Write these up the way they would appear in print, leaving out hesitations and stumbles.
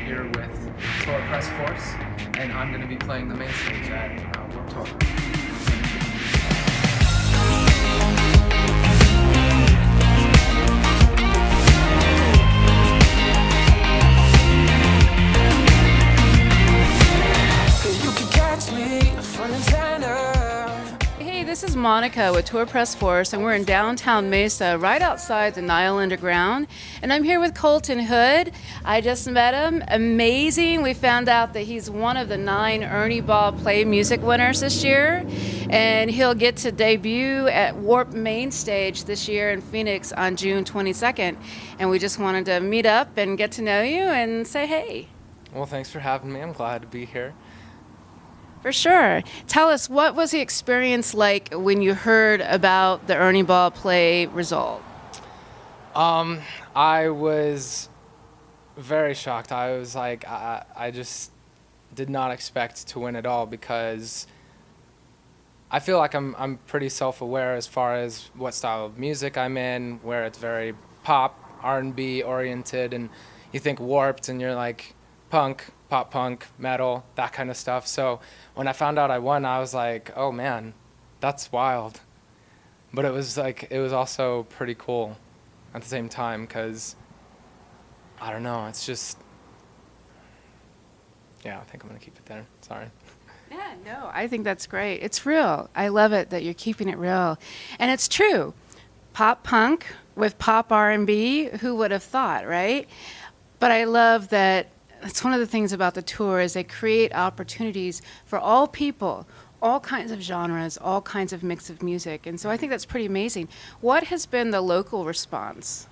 here with Tour Press Force, and I'm going to be playing the main stage at Warped Tour. Hey, this is Monica with Tour Press Force, and we're in downtown Mesa, right outside the Nile Underground. And I'm here with Colten Hood. I just met him. Amazing. We found out that he's one of the 9 Ernie Ball Play Music winners this year. And he'll get to debut at Warped Main Stage this year in Phoenix on June 22nd. And we just wanted to meet up and get to know you and say hey. Well, thanks for having me. I'm glad to be here. For sure. Tell us, what was the experience like when you heard about the Ernie Ball Play result? I was very shocked. I was like, I just did not expect to win at all, because I feel like I'm pretty self-aware as far as what style of music I'm in, where it's very pop, R&B oriented, and you think Warped and you're like punk, pop punk, metal, that kind of stuff. So when I found out I won, I was like, oh man, that's wild. But it was also pretty cool at the same time, because I don't know, it's just, yeah, I think I'm gonna keep it there. Sorry. Yeah, no, I think that's great. It's real. I love it that you're keeping it real. And it's true. Pop punk with pop R&B, who would have thought, right? But I love that. That's one of the things about the tour, is they create opportunities for all people, all kinds of genres, all kinds of mix of music. And so I think that's pretty amazing. What has been the local response?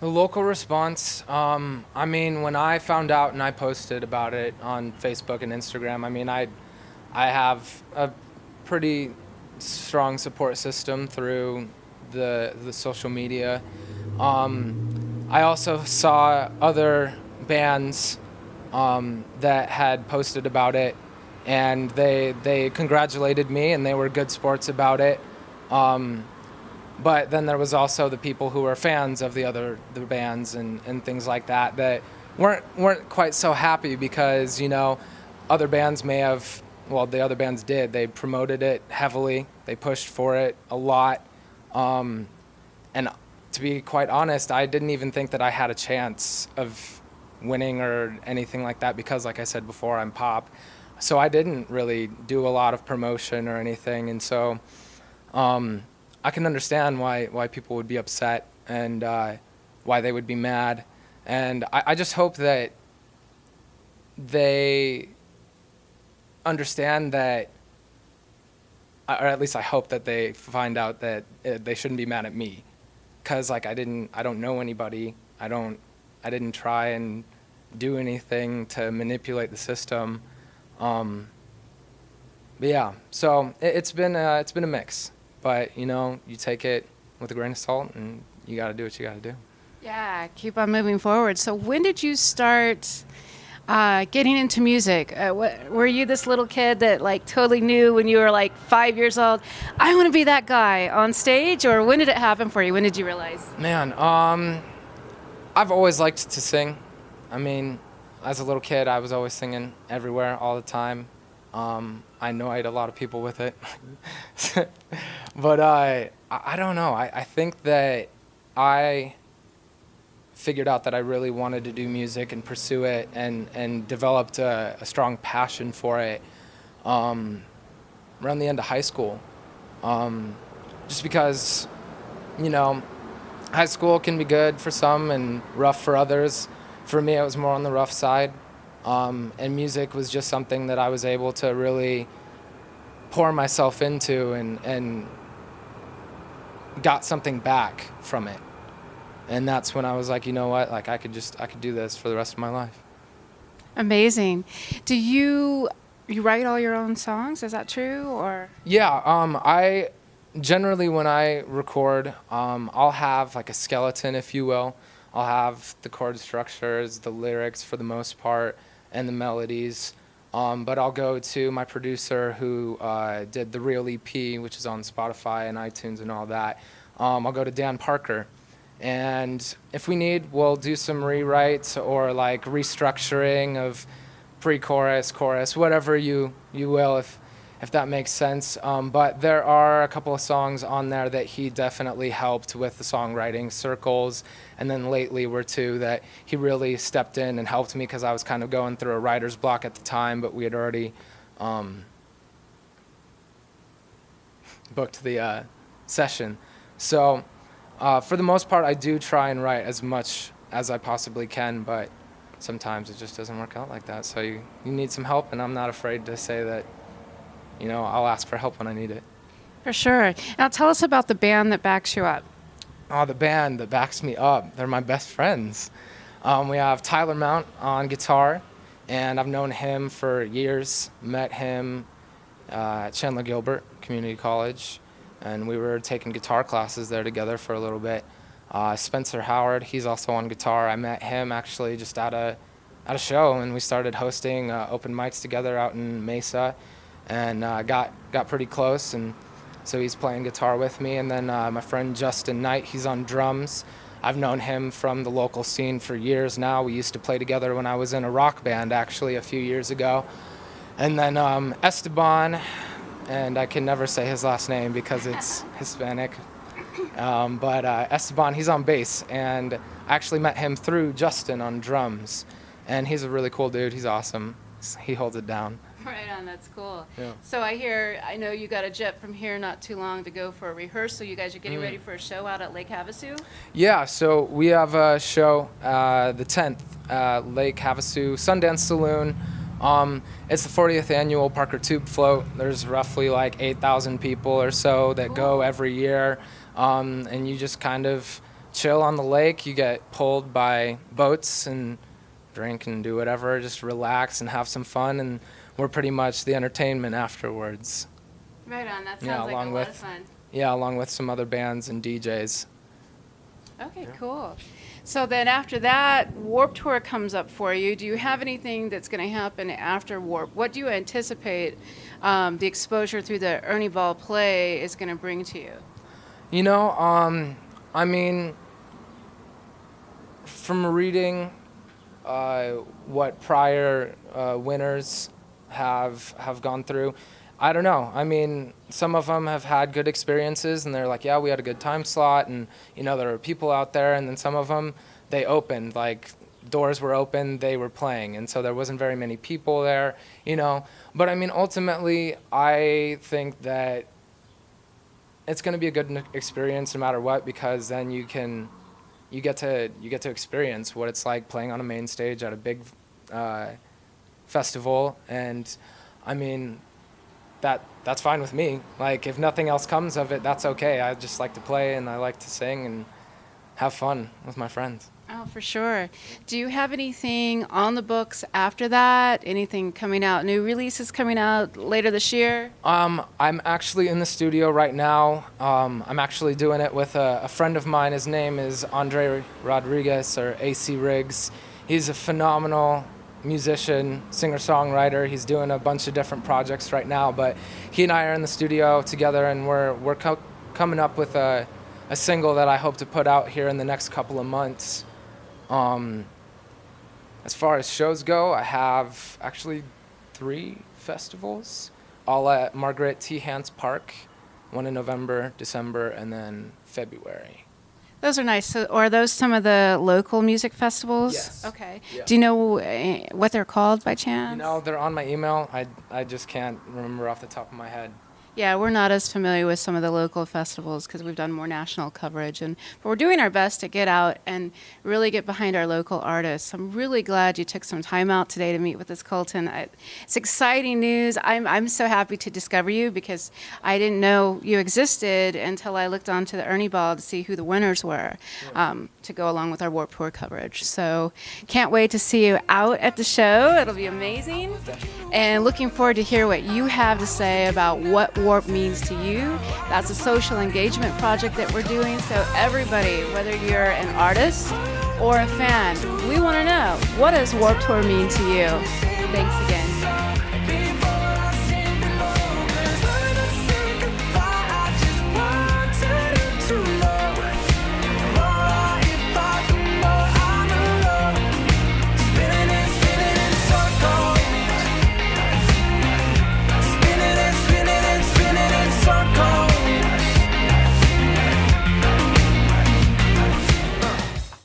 The local response, I mean, when I found out and I posted about it on Facebook and Instagram, I mean, I have a pretty strong support system through the social media. I also saw other bands that had posted about it, and they congratulated me, and they were good sports about it. But then there was also the people who were fans of the bands and things like that weren't quite so happy, because, you know, other bands may have, well, the other bands did. They promoted it heavily. They pushed for it a lot. And to be quite honest, I didn't even think that I had a chance of winning or anything like that, because, like I said before, I'm pop. So I didn't really do a lot of promotion or anything. And so I can understand why people would be upset, and why they would be mad. And I just hope that they understand that, or at least I hope that they find out that they shouldn't be mad at me, because, like, I don't know anybody. I didn't try and do anything to manipulate the system. But yeah, so it's been a mix. But, you know, you take it with a grain of salt, and you got to do what you got to do. Yeah, keep on moving forward. So when did you start getting into music? Were you this little kid that, like, totally knew when you were like 5 years old, I want to be that guy on stage? Or when did it happen for you? When did you realize? Man, I've always liked to sing. I mean, as a little kid, I was always singing everywhere, all the time. I annoyed a lot of people with it. But I don't know. I think that I figured out that I really wanted to do music and pursue it, and developed a strong passion for it around the end of high school. Just because, you know, high school can be good for some and rough for others. For me, it was more on the rough side. And music was just something that I was able to really pour myself into, and got something back from it. And that's when I was like, you know what, like I could do this for the rest of my life. Amazing. Do you write all your own songs? Is that true? Or Yeah, I generally, when I record, I'll have like a skeleton, if you will. I'll have the chord structures, the lyrics for the most part, and the melodies. But I'll go to my producer who did the real EP, which is on Spotify and iTunes and all that. I'll go to Dan Parker, And if we need, we'll do some rewrites or like restructuring of pre-chorus, chorus, whatever you will, if that makes sense. But there are a couple of songs on there that he definitely helped with the songwriting circles. And then lately were two that he really stepped in and helped me because I was kind of going through a writer's block at the time, but we had already booked the session. So for the most part, I do try and write as much as I possibly can, but sometimes it just doesn't work out like that. So you need some help, and I'm not afraid to say that, I'll ask for help when I need it. For sure. Now tell us about the band that backs you up. Oh, the band that backs me up. They're my best friends. We have Tyler Mount on guitar, and I've known him for years. Met him at Chandler Gilbert Community College, and we were taking guitar classes there together for a little bit. Spencer Howard, he's also on guitar. I met him actually just at a show, and we started hosting open mics together out in Mesa, and got pretty close, and so he's playing guitar with me. And then my friend Justin Knight, he's on drums. I've known him from the local scene for years now. We used to play together when I was in a rock band actually a few years ago. And then Esteban, and I can never say his last name because it's Hispanic. But Esteban, he's on bass, and I actually met him through Justin on drums. And he's a really cool dude. He's awesome. He holds it down. Right on, that's cool. Yeah. So I know you got a jet from here not too long to go for a rehearsal. You guys are getting ready for a show out at Lake Havasu? Yeah, so we have a show the 10th, Lake Havasu Sundance Saloon. It's the 40th annual Parker Tube Float. There's roughly like 8,000 people or so that go every year. And you just kind of chill on the lake. You get pulled by boats and drink and do whatever, just relax and have some fun, and we're pretty much the entertainment afterwards. Right on, that sounds like a lot of fun. Yeah, along with some other bands and DJs. Okay, cool. So then after that, Warped Tour comes up for you. Do you have anything that's going to happen after Warp? What do you anticipate the exposure through the Ernie Ball play is going to bring to you? I mean, from reading what prior winners have gone through, I don't know. I mean, some of them have had good experiences, and they're like, yeah, we had a good time slot, and, there were people out there, and then some of them, they opened, like, doors were open, they were playing, and so there wasn't very many people there, But, I mean, ultimately, I think that it's going to be a good experience no matter what, because then you get to experience what it's like playing on a main stage at a big festival, and I mean that's fine with me. Like, if nothing else comes of it, that's okay. I just like to play, and I like to sing and have fun with my friends. Oh, for sure. Do you have anything on the books after that? Anything coming out? New releases coming out later this year? I'm actually in the studio right now. I'm actually doing it with a friend of mine. His name is Andre Rodriguez, or AC Riggs. He's a phenomenal musician, singer-songwriter. He's doing a bunch of different projects right now, but he and I are in the studio together, and we're coming up with a single that I hope to put out here in the next couple of months. As far as shows go, I have actually 3 festivals, all at Margaret T. Hance Park, one in November, December, and then February. Those are nice. So, are those some of the local music festivals? Yes. Okay. Yeah. Do you know what they're called by chance? They're on my email. I just can't remember off the top of my head. Yeah, we're not as familiar with some of the local festivals because we've done more national coverage, but we're doing our best to get out and really get behind our local artists. I'm really glad you took some time out today to meet with us, Colten. It's exciting news. I'm so happy to discover you because I didn't know you existed until I looked onto the Ernie Ball to see who the winners were to go along with our Warped Tour coverage. So can't wait to see you out at the show. It'll be amazing. And looking forward to hear what you have to say about what Warp means to you. That's a social engagement project that we're doing, so everybody, whether you're an artist or a fan, we want to know, what does Warped Tour mean to you? Thanks again.